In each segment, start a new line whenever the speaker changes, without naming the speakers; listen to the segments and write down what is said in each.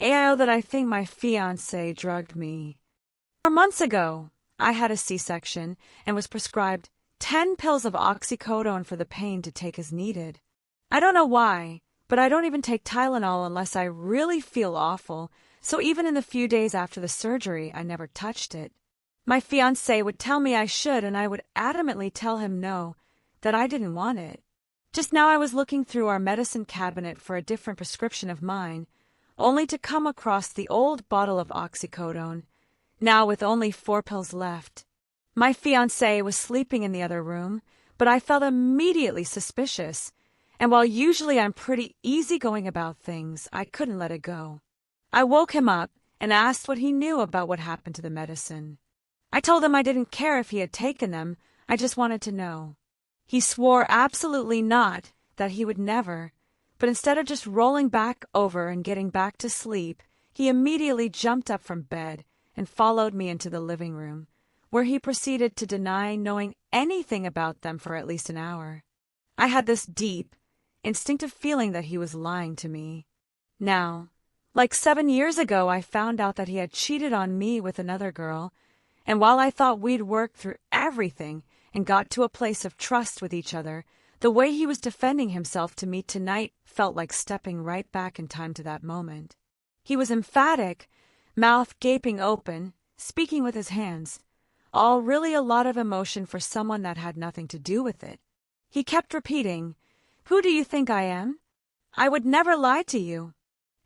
AIO that I think my fiancé drugged me. 4 months ago, I had a C-section and was prescribed 10 pills of oxycodone for the pain to take as needed. I don't know why, but I don't even take Tylenol unless I really feel awful, so even in the few days after the surgery, I never touched it. My fiancé would tell me I should, and I would adamantly tell him no, that I didn't want it. Just now I was looking through our medicine cabinet for a different prescription of mine, only to come across the old bottle of oxycodone, now with only 4 pills left. My fiancé was sleeping in the other room, but I felt immediately suspicious, and while usually I'm pretty easygoing about things, I couldn't let it go. I woke him up and asked what he knew about what happened to the medicine. I told him I didn't care if he had taken them, I just wanted to know. He swore absolutely not, that he would never, but instead of just rolling back over and getting back to sleep, he immediately jumped up from bed and followed me into the living room, where he proceeded to deny knowing anything about them for at least an hour. I had this deep, instinctive feeling that he was lying to me. Now, like 7 years ago, I found out that he had cheated on me with another girl, and while I thought we'd worked through everything and got to a place of trust with each other, the way he was defending himself to me tonight felt like stepping right back in time to that moment. He was emphatic, mouth gaping open, speaking with his hands, all really a lot of emotion for someone that had nothing to do with it. He kept repeating, "Who do you think I am? I would never lie to you."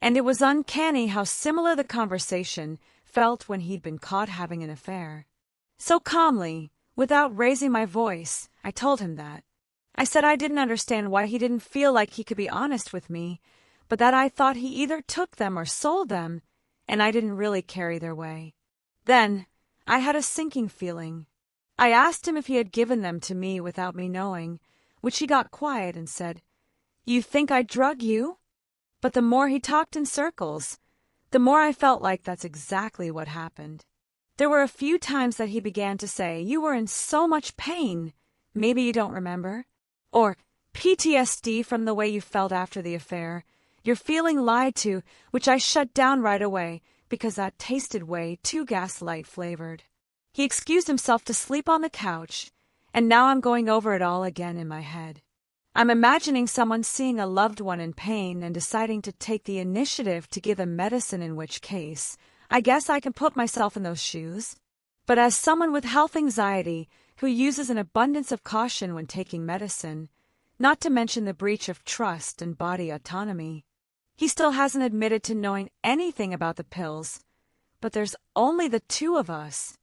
And it was uncanny how similar the conversation felt when he'd been caught having an affair. So calmly, without raising my voice, I told him that. I said I didn't understand why he didn't feel like he could be honest with me, but that I thought he either took them or sold them, and I didn't really care either way. Then, I had a sinking feeling. I asked him if he had given them to me without me knowing, which he got quiet and said, "You think I drug you?" But the more he talked in circles, the more I felt like that's exactly what happened. There were a few times that he began to say, "You were in so much pain, maybe you don't remember," or PTSD from the way you felt after the affair, "You're feeling lied to," which I shut down right away because that tasted way too gaslight flavored. He excused himself to sleep on the couch, and now I'm going over it all again in my head. I'm imagining someone seeing a loved one in pain and deciding to take the initiative to give them medicine, in which case, I guess I can put myself in those shoes. But as someone with health anxiety who uses an abundance of caution when taking medicine, not to mention the breach of trust and body autonomy, he still hasn't admitted to knowing anything about the pills, but there's only the 2 of us.